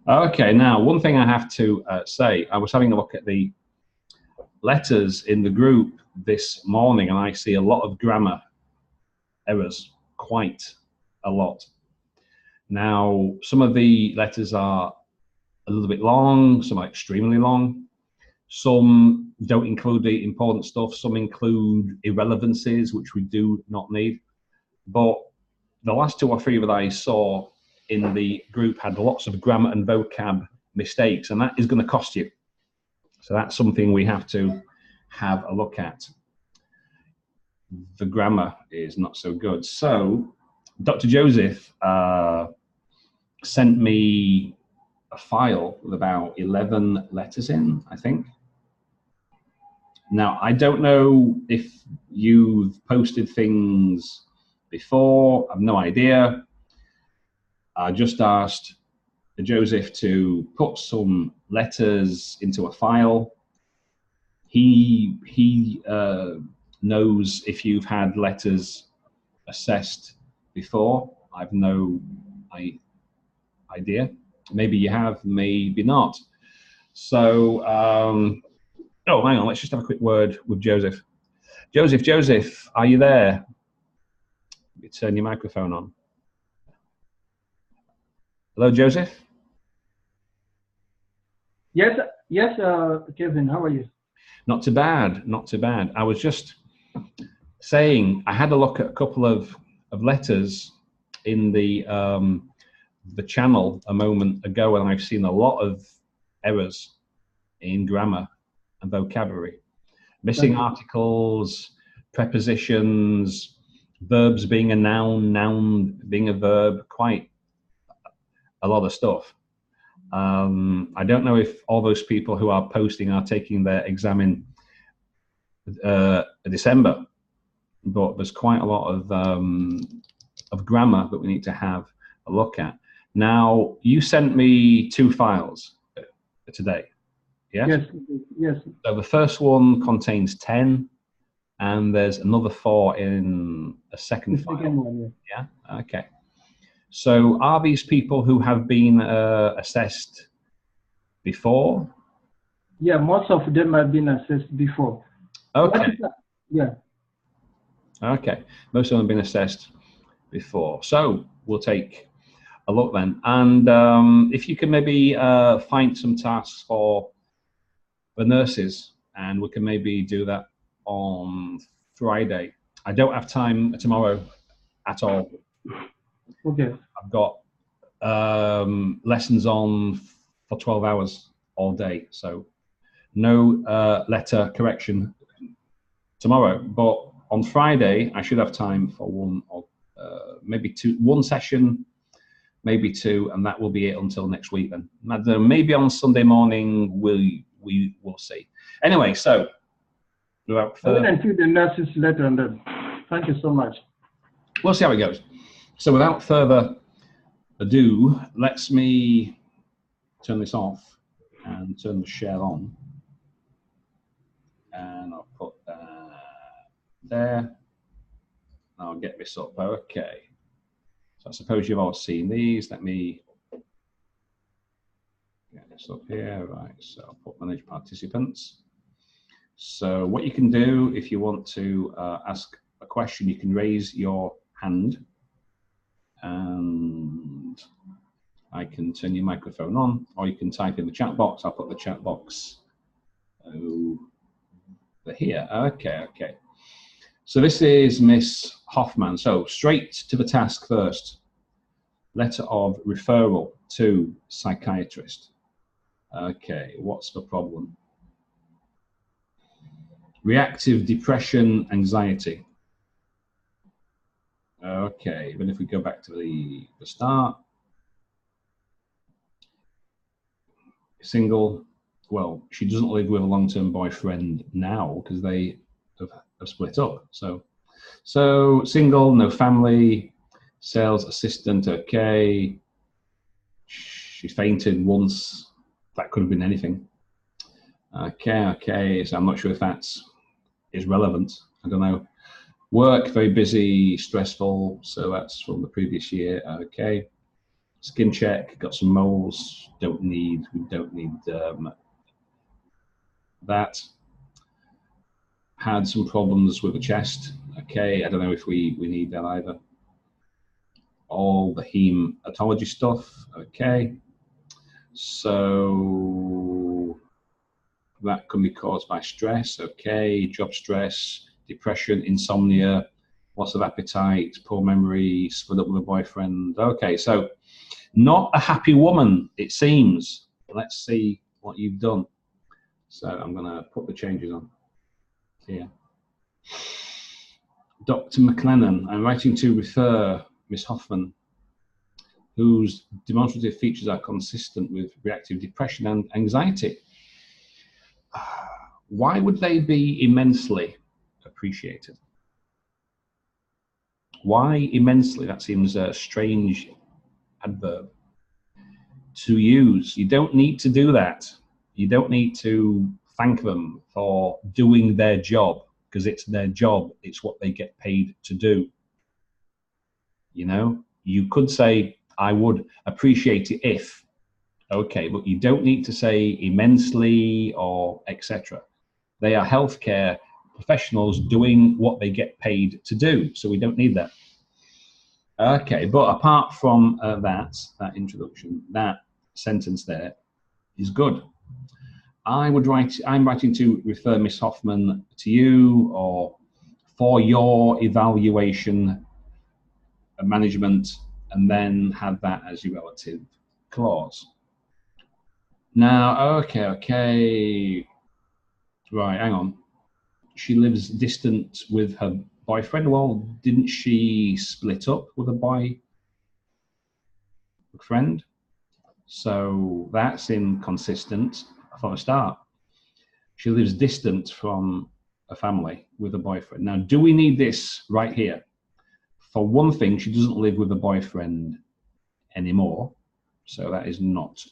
Okay, now one thing I have to say, I was having a look at the letters in the group this morning and I see a lot of grammar errors, quite a lot. Now, some of the letters are a little bit long, some are extremely long, some don't include the important stuff, some include irrelevancies, which we do not need. But the last 2 or 3 that I saw in the group had lots of grammar and vocab mistakes, and that is going to cost you. So that's something we have to have a look at. The grammar is not so good. So Dr. Joseph sent me a file with about 11 letters in, I think. Now, I don't know if you've posted things before, I've no idea. I just asked Joseph to put some letters into a file. He knows if you've had letters assessed before. I've no idea. Maybe you have, maybe not. So, oh, hang on, let's just have a quick word with Joseph. Joseph, are you there? You turn your microphone on. Hello, Joseph? Yes, Kevin, how are you? Not too bad, not too bad. I was just saying, I had a look at a couple of letters in the channel a moment ago, and I've seen a lot of errors in grammar and vocabulary. Missing articles, prepositions, verbs being a noun, noun being a verb, quite a lot of stuff. I don't know if all those people who are posting are taking their exam in December, but there's quite a lot of grammar that we need to have a look at. Now, you sent me 2 files today, yes? Yes, yes. So the first one contains 10, and there's another 4 in a second file. Second one, yeah. Yeah, okay. So are these people who have been assessed before? Yeah, most of them have been assessed before. Okay. Yeah. Okay, most of them have been assessed before. So we'll take a look then. And if you can maybe find some tasks for the nurses, and we can maybe do that on Friday. I don't have time tomorrow at all. Okay. I've got lessons on for 12 hours all day, so no letter correction tomorrow. But on Friday, I should have time for one or maybe 2, 1 session, maybe 2, and that will be it until next week. Then maybe on Sunday morning we will see. Anyway, so without further, I will include the nurse's letter on that. Thank you so much. We'll see how it goes. So without further ado, let me turn this off and turn the share on. And I'll put that there. I'll get this up. Okay. So I suppose you've all seen these. Let me get this up here. Right. So I'll put manage participants. So what you can do if you want to ask a question, you can raise your hand. And I can turn your microphone on, or you can type in the chat box. I'll put the chat box over here. Okay, okay. So this is Ms Hoffman. So straight to the task first. Letter of referral to psychiatrist. Okay, what's the problem? Reactive depression, anxiety. Okay, but if we go back to the start, single, well, she doesn't live with a long-term boyfriend now because they have split up. So single, no family, sales assistant, okay. She fainted once, that could have been anything. Okay, okay, so I'm not sure if that's relevant, I don't know. Work, very busy, stressful, so that's from the previous year, okay. Skin check, got some moles, we don't need that. Had some problems with the chest. Okay, I don't know if we need that either. All the hematology stuff. Okay, so that can be caused by stress. Okay, job stress, depression, insomnia, loss of appetite, poor memory, split up with a boyfriend. Okay, so not a happy woman, it seems. Let's see what you've done. So I'm going to put the changes on here. Dr. McLennan, I'm writing to refer Ms Hoffman, whose demonstrative features are consistent with reactive depression and anxiety. Why would they be immensely appreciated? Why immensely? That seems a strange adverb to use. You don't need to do that. You don't need to thank them for doing their job, because it's their job. It's what they get paid to do. You know, you could say, I would appreciate it if. Okay, but you don't need to say immensely or etc. They are healthcare professionals doing what they get paid to do, so we don't need that. Okay, but apart from that introduction, that sentence there is good. I'm writing to refer Ms Hoffman to you, or for your evaluation and management, and then have that as your relative clause. Now, okay. Right, hang on. She lives distant with her boyfriend. Well, didn't she split up with a boyfriend? So that's inconsistent from a start. She lives distant from a family with a boyfriend. Now, do we need this right here? For one thing, she doesn't live with a boyfriend anymore. So that is not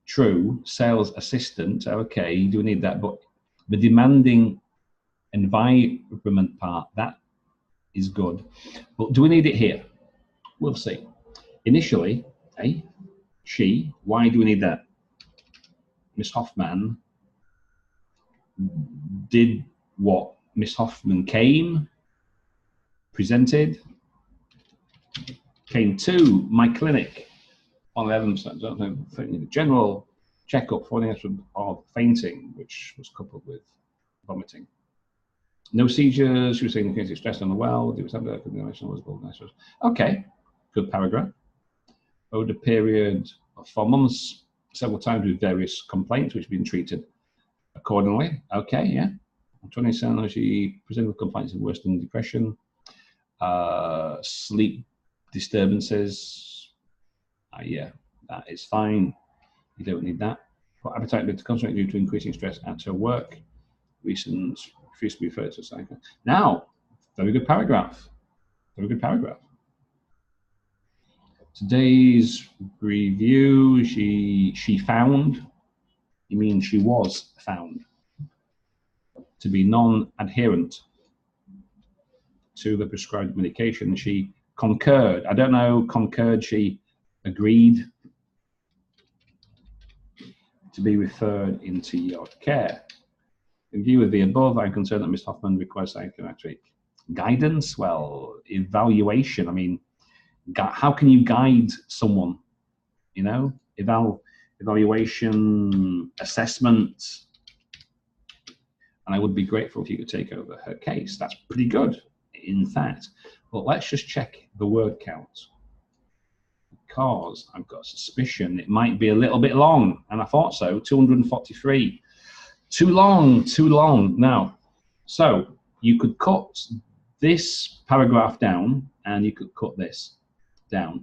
true. Sales assistant, okay, do we need that? But the demanding environment part, that is good. But do we need it here? We'll see. Initially, she, why do we need that? Ms Hoffman did what? Ms Hoffman came, presented, came to my clinic on 11th, general checkup for the issue of fainting, which was coupled with vomiting. No seizures, she was saying in case of stress on the well, okay, good paragraph. Over the period of 4 months, several times with various complaints which have been treated accordingly. Okay, yeah. On 27, she presented with complaints of worsening depression, sleep disturbances. Yeah, that is fine. You don't need that. For appetite to concentrate due to increasing stress at her work. Reasons refuse to be referred to a psychiatrist. Now, very good paragraph. Very good paragraph. Today's review, she found, you mean she was found to be non-adherent to the prescribed medication. She concurred. I don't know, concurred, she agreed to be referred into your care. In view of the above, I'm concerned that Ms Hoffman requires psychiatric guidance. Well, evaluation, I mean, how can you guide someone? You know, evaluation, assessment, and I would be grateful if you could take over her case. That's pretty good, in fact. But let's just check the word count, because I've got a suspicion it might be a little bit long, and I thought so. 243. Too long. Now, so you could cut this paragraph down, and you could cut this down.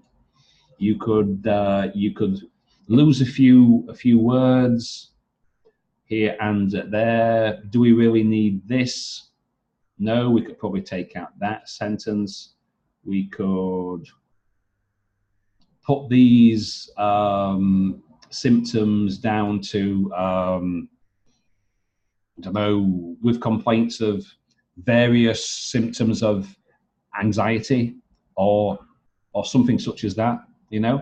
You could lose a few words here and there. Do we really need this? No, we could probably take out that sentence. We could put these symptoms down to I don't know, with complaints of various symptoms of anxiety or something such as that, you know.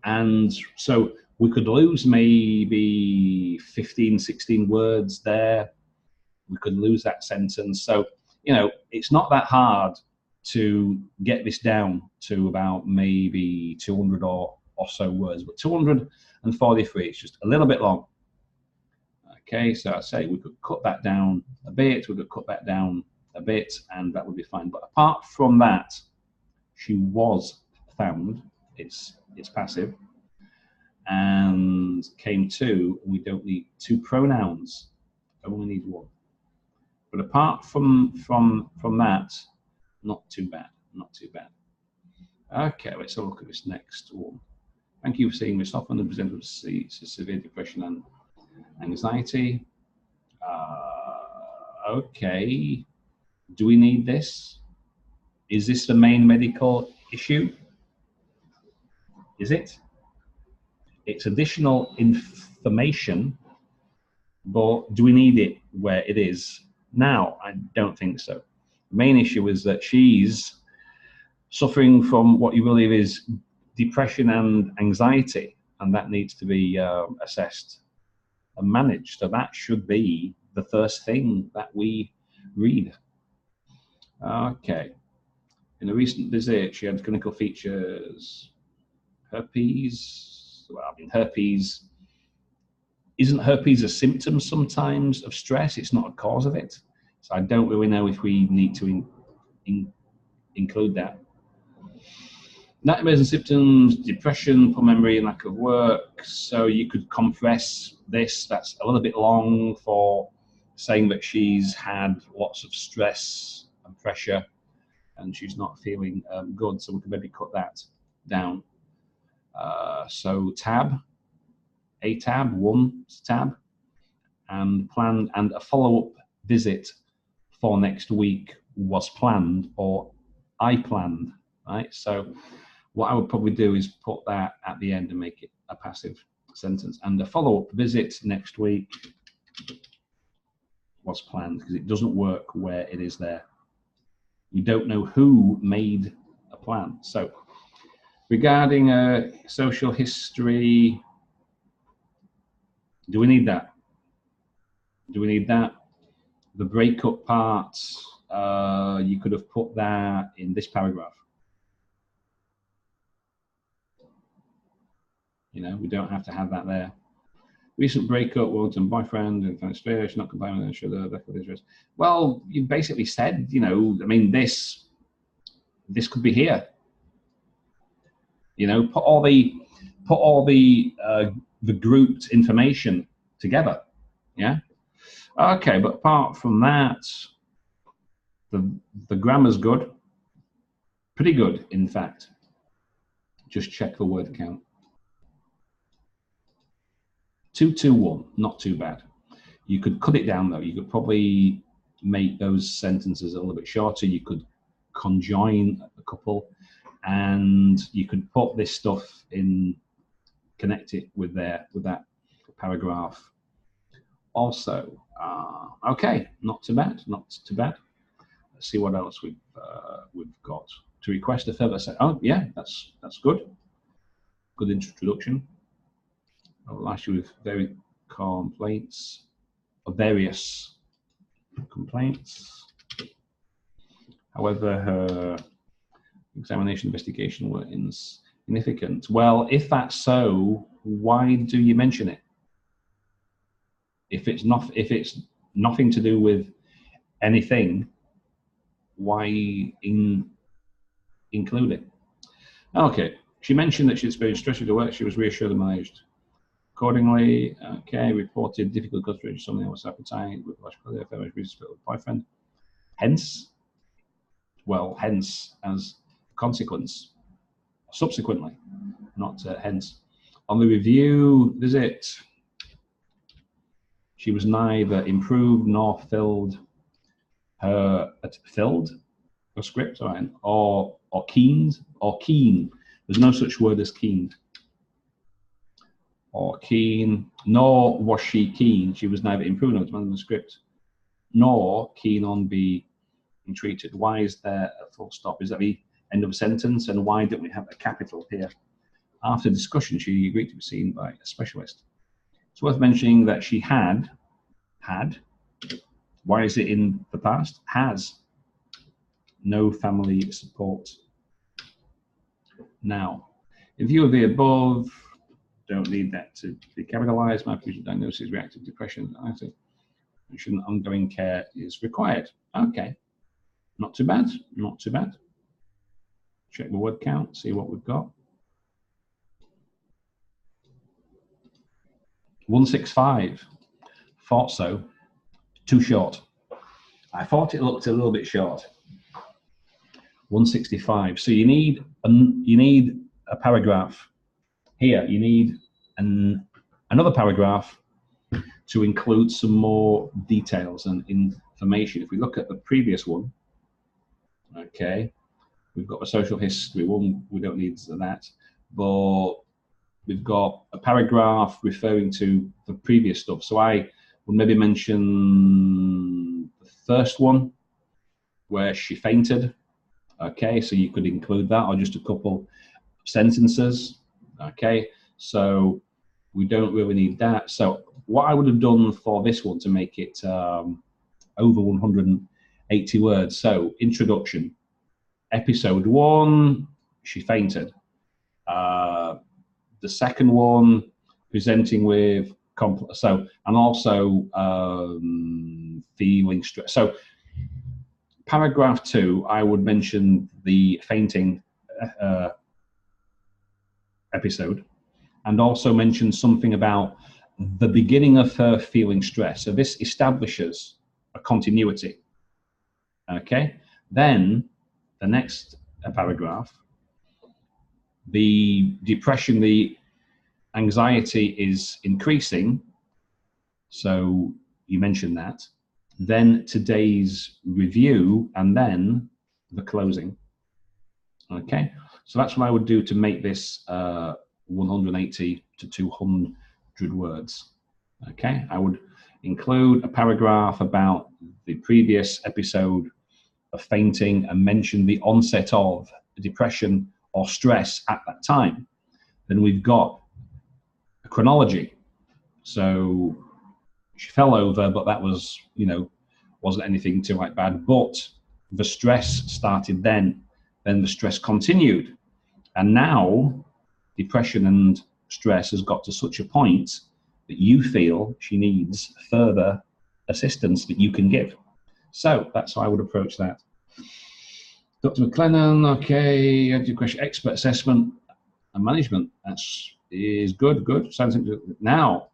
And so we could lose maybe 15, 16 words there. We could lose that sentence. So, you know, it's not that hard to get this down to about maybe 200 or so words, but 243, it's just a little bit long. Okay, so I'd say we could cut that down a bit, we could cut that down a bit, and that would be fine. But apart from that, she was found, it's passive, and came to, we don't need two pronouns, only need one. But apart from that, not too bad, not too bad. Okay, let's have a look at this next one. Thank you for seeing Ms Hoffman, and presented with severe depression and anxiety. Okay, do we need this? Is this the main medical issue? Is it? It's additional information, but do we need it where it is now? I don't think so. The main issue is that she's suffering from what you believe is depression and anxiety, and that needs to be assessed and managed. So that should be the first thing that we read. Okay. In a recent visit, she had clinical features. Herpes. Well, I mean, herpes. Isn't herpes a symptom sometimes of stress? It's not a cause of it. So I don't really know if we need to include that. Nightmares and symptoms, depression, poor memory, and lack of work. So you could compress this. That's a little bit long for saying that she's had lots of stress and pressure and she's not feeling good. So we could maybe cut that down. So a tab, one tab, and planned, and a follow-up visit for next week was planned, or I planned, right? So what I would probably do is put that at the end and make it a passive sentence. And the follow-up visit next week was planned, because it doesn't work where it is there. You don't know who made a plan. So regarding social history, do we need that? Do we need that? The breakup part, you could have put that in this paragraph. You know, we don't have to have that there. Recent breakup, long-term boyfriend, and she's not complying with the Well, you basically said, you know, I mean, this could be here. You know, put all the grouped information together. Yeah. Okay, but apart from that, the grammar's good, pretty good, in fact. Just check the word count. 221, not too bad. You could cut it down though. You could probably make those sentences a little bit shorter. You could conjoin a couple, and you could put this stuff in, connect it with that paragraph. Also, okay, not too bad, not too bad. Let's see what else we've got. To request a further set. Oh yeah, that's good. Good introduction. I'll ask you with various complaints, or various complaints. However, her examination investigation were insignificant. Well, if that's so, why do you mention it? If it's nothing to do with anything, why include it? Okay, she mentioned that she experienced stress at work. She was reassured and managed accordingly. Okay, reported difficult concentration, something else appetite with boyfriend. Hence as consequence, subsequently, not hence. On the review visit, she was neither improved nor filled her script, or keened, or keen. There's no such word as keened. Or keen, nor was she keen. She was neither improved nor demanding the script, nor keen on being treated. Why is there a full stop? Is that the end of a sentence? And why don't we have a capital here? After discussion, she agreed to be seen by a specialist. It's worth mentioning that she had, why is it in the past? Has no family support. Now, in view of the above, don't need that to be capitalized. My patient diagnosis is reactive depression. Mention ongoing care is required. Okay, not too bad, not too bad. Check the word count, see what we've got. 165. Thought so. Too short. I thought it looked a little bit short. 165. So you need a paragraph here. You need another paragraph to include some more details and information. If we look at the previous one, okay, we've got a social history one. We don't need that, but we've got a paragraph referring to the previous stuff. So I would maybe mention the first one where she fainted. Okay, so you could include that, or just a couple sentences. Okay, so we don't really need that. So what I would have done for this one to make it over 180 words. So introduction, episode 1, she fainted. The second one, presenting with and also feeling stress. So paragraph 2, I would mention the fainting episode, and also mention something about the beginning of her feeling stress. So this establishes a continuity. Okay, then the next paragraph, the depression, the anxiety is increasing. So you mentioned that. Then today's review, and then the closing. Okay, so that's what I would do to make this 180 to 200 words. Okay, I would include a paragraph about the previous episode of fainting and mention the onset of depression or stress at that time. Then we've got a chronology. So she fell over, but that was, wasn't anything too bad. But the stress started then the stress continued. And now depression and stress has got to such a point that you feel she needs further assistance that you can give. So that's how I would approach that. Dr. McLennan, okay, education, expert assessment and management. Is good. Sounds interesting. Now,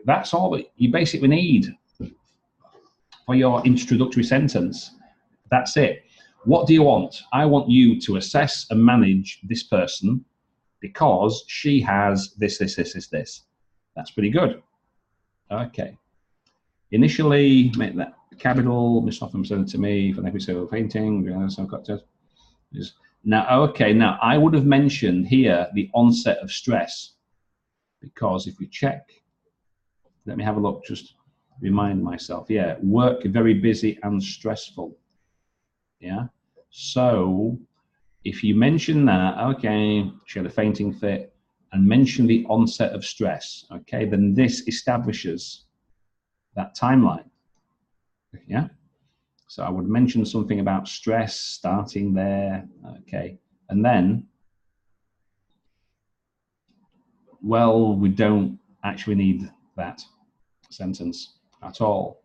that's all that you basically need for your introductory sentence. That's it. What do you want? I want you to assess and manage this person because she has this. That's pretty good. Okay. Initially, make that capital. Ms Hoffman sent it to me for an episode of painting. Now, okay, now I would have mentioned here the onset of stress, because if we check, let me have a look, just remind myself. Yeah, work very busy and stressful. Yeah, so if you mention that, okay, she had a fainting fit, and mention the onset of stress, okay, then this establishes that timeline. Yeah, so I would mention something about stress starting there, okay, and then, well, we don't actually need that sentence at all.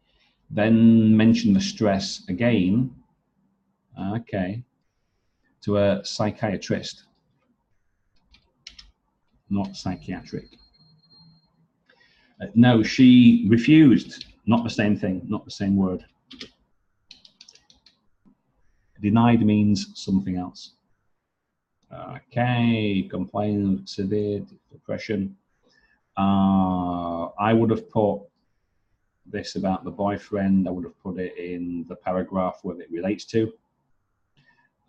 Then mention the stress again, okay, to a psychiatrist, not psychiatric. No, she refused, not the same thing, not the same word. Denied means something else. Okay, complaint, severe depression. I would have put this about the boyfriend, I would have put it in the paragraph where it relates to.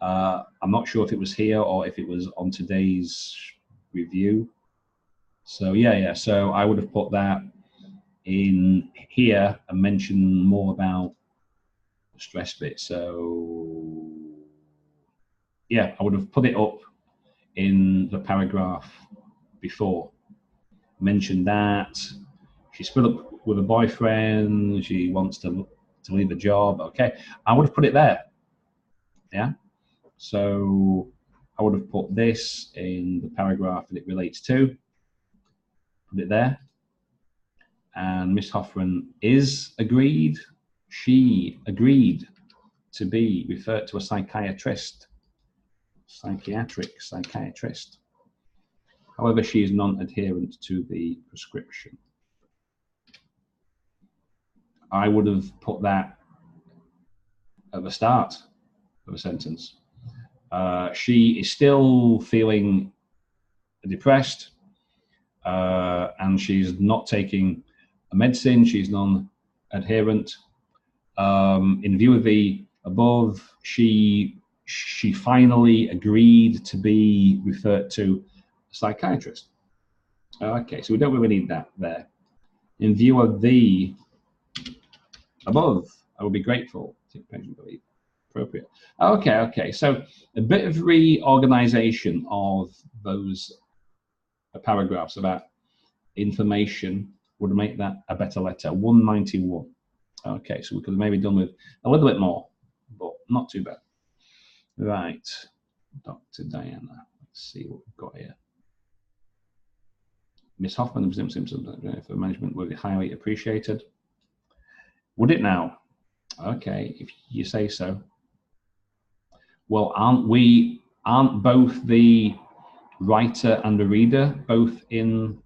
I'm not sure if it was here or if it was on today's review. So yeah, so I would have put that in here and mention more about the stress bit. So yeah, I would have put it up in the paragraph before. Mentioned that she's split up with a boyfriend. She wants to leave the job. Okay, I would have put it there. Yeah. So I would have put this in the paragraph that it relates to. Put it there. And Ms Hoffman is agreed. She agreed to be referred to a psychiatrist. Psychiatrist. However, she is non-adherent to the prescription. I would have put that at the start of a sentence. She is still feeling depressed, and she's not taking a medicine. She's non-adherent. In view of the above, she finally agreed to be referred to a psychiatrist. Okay, so we don't really need that there. In view of the above, I would be grateful. Appropriate. Okay. So a bit of reorganization of those paragraphs about information would make that a better letter. 191. Okay, so we could have maybe done with a little bit more, but not too bad. Right, Dr. Diana. Let's see what we've got here. Ms Hoffman for management would be highly appreciated. Would it now? Okay, if you say so. Well, aren't both the writer and the reader both in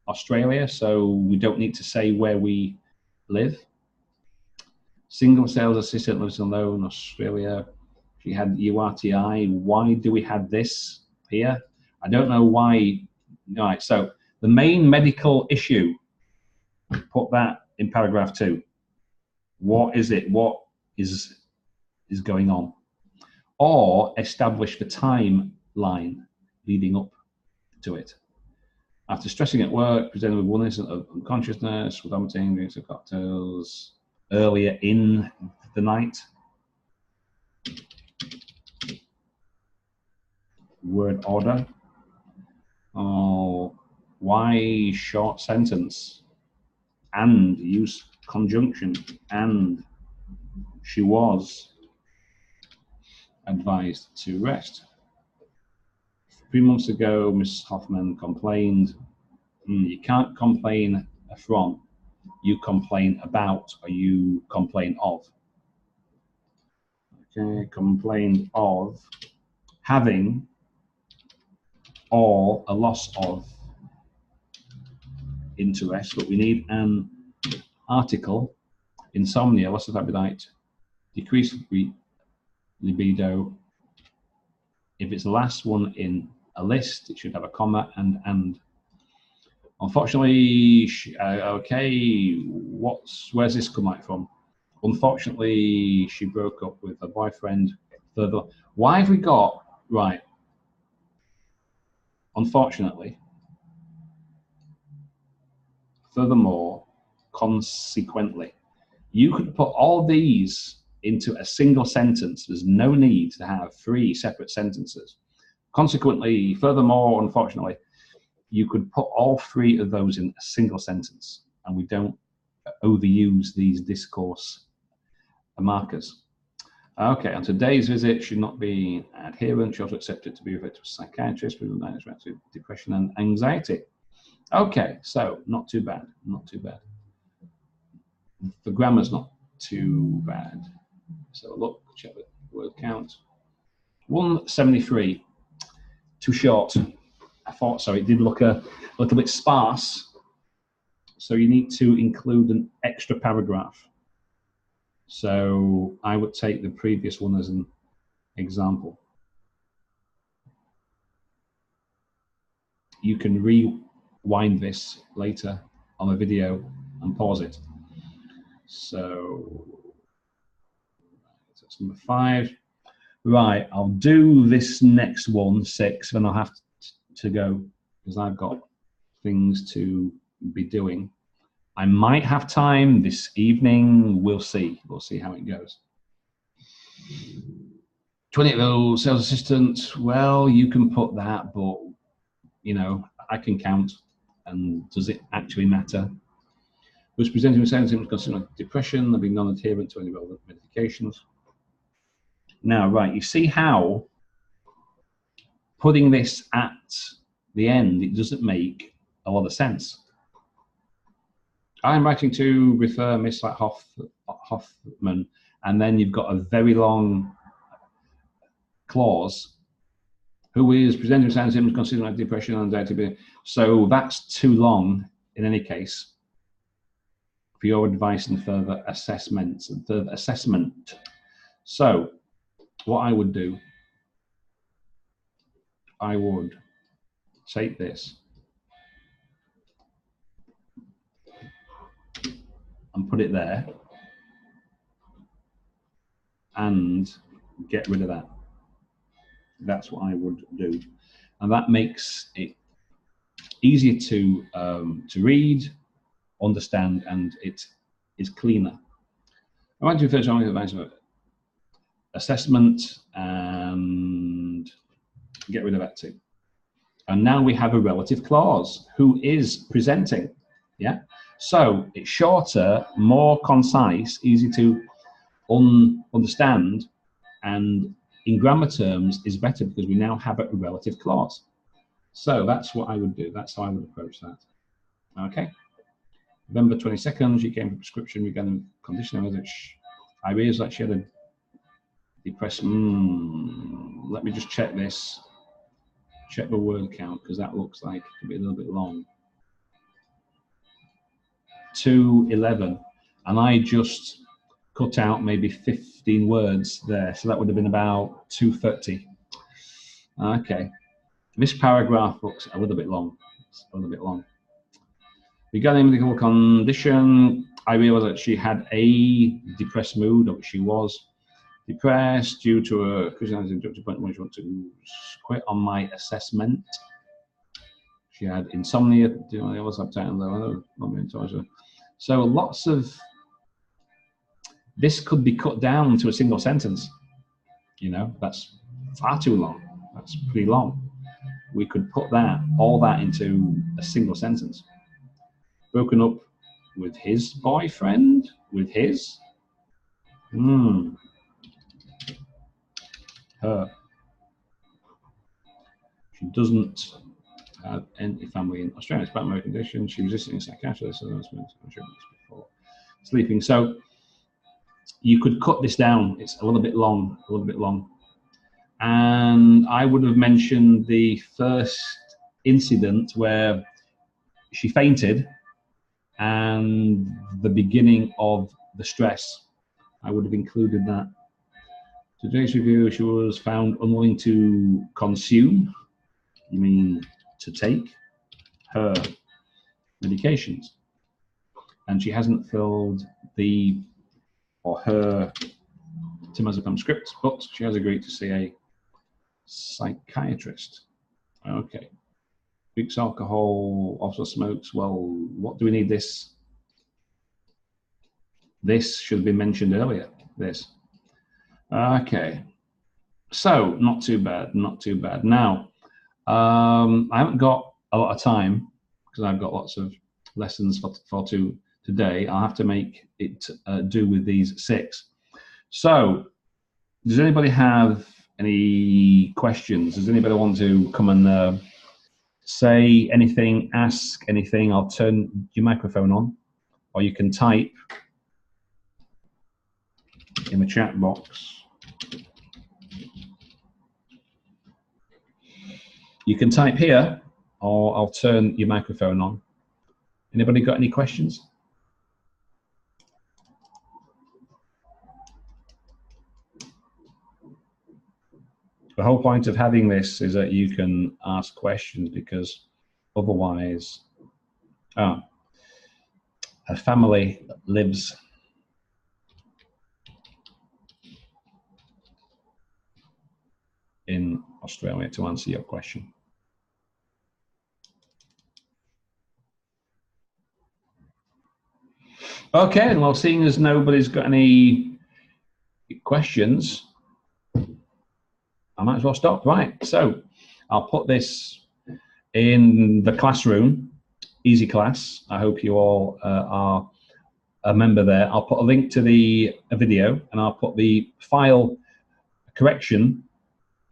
Australia, so we don't need to say where we live? Single sales assistant lives alone, Australia. She had URTI. Why do we have this here? I don't know why. Right, so the main medical issue, put that in paragraph 2. What is it? What is going on? Or establish the timeline leading up to it. After stressing at work, presented with one incident of unconsciousness, with vomiting, drinks of cocktails earlier in the night. Word order. Oh, why short sentence? And use conjunction. And she was advised to rest. 3 months ago, Ms Hoffman complained. You can't complain from. You complain about, or you complain of. Okay, complained of having or a loss of interest, but we need an article. Insomnia, loss of appetite, decreased libido. If it's the last one in a list, it should have a comma and. Unfortunately, okay, where's this come out from? Unfortunately, she broke up with her boyfriend. Further, why have we got, right, unfortunately, furthermore, consequently. You could put all these into a single sentence. There's no need to have 3 separate sentences. Consequently, furthermore, unfortunately, you could put all 3 of those in a single sentence, and we don't overuse these discourse markers. Okay, on today's visit, should not be adherent. She also accepted to be referred to a psychiatrist with reactive depression and anxiety. Okay, so not too bad, not too bad. The grammar's not too bad. So look, check the word count. 173, too short. I thought so. It did look a little bit sparse. So you need to include an extra paragraph. So I would take the previous one as an example. You can rewind this later on the video and pause it. So that's number 5. Right, I'll do this next one, 6, then I'll have to go because I've got things to be doing. I might have time this evening. We'll see. We'll see how it goes. 28-year-old sales assistant. Well, you can put that, but you know, I can count. And does it actually matter? Was presenting with symptoms concerning depression, they've been non-adherent to any relevant medications. Now, right, you see how putting this at the end, it doesn't make a lot of sense. I'm writing to refer Ms Hoffman, and then you've got a very long clause, who is presenting with symptoms concerning depression and anxiety. So that's too long in any case for your advice and further assessment. So what I would do, I would take this and put it there and get rid of that. That's what I would do. And that makes it easier to read, understand, and it is cleaner. I want to first advice about assessment and get rid of that too. And now we have a relative clause, who is presenting. Yeah. So it's shorter, more concise, easy to understand, and in grammar terms is better because we now have a relative clause. So that's what I would do. That's how I would approach that. Okay. November 22nd, she came for prescription regarding condition. I realized that she had a depressed. Let me just check this. Check the word count, because that looks like it could be a little bit long. 211, and I just cut out maybe 15 words there, so that would have been about 230. Okay, this paragraph looks a little bit long. It's a little bit long. Regarding medical condition, I realized that she had a depressed mood, or she was depressed due to a doctor point when she wanted to quit on my assessment. She had insomnia, so lots of this could be cut down to a single sentence. You know, that's far too long. That's pretty long. We could put all that into a single sentence. Broken up with his boyfriend, with his, her. She doesn't have any family in Australia. It's about American condition. She was visiting a psychiatrist, so that's before sleeping. So you could cut this down. It's a little bit long, And I would have mentioned the first incident where she fainted and the beginning of the stress. I would have included that. Today's review, she was found unwilling to consume, you mean to take, her medications. And she hasn't filled her temazepam script, but she has agreed to see a psychiatrist. Okay. Drinks alcohol, also smokes. Well, what do we need this? This should have been mentioned earlier, this. Okay. So, not too bad, not too bad. Now, I haven't got a lot of time because I've got lots of lessons for today. I'll have to make it do with these 6. So, does anybody have any questions? Does anybody want to come and say anything, ask anything? I'll turn your microphone on, or you can type in the chat box. You can type here, or I'll turn your microphone on. Anybody got any questions? The whole point of having this is that you can ask questions, because otherwise, her family lives in Australia, to answer your question. Okay, well, seeing as nobody's got any questions, I might as well stop. Right, so I'll put this in the classroom, Easy Class. I hope you all are a member there. I'll put a link to a video, and I'll put the file correction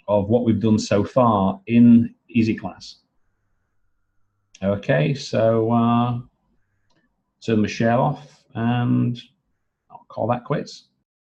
of what we've done so far in Easy Class. Okay, so turn the share off, and I'll call that quits.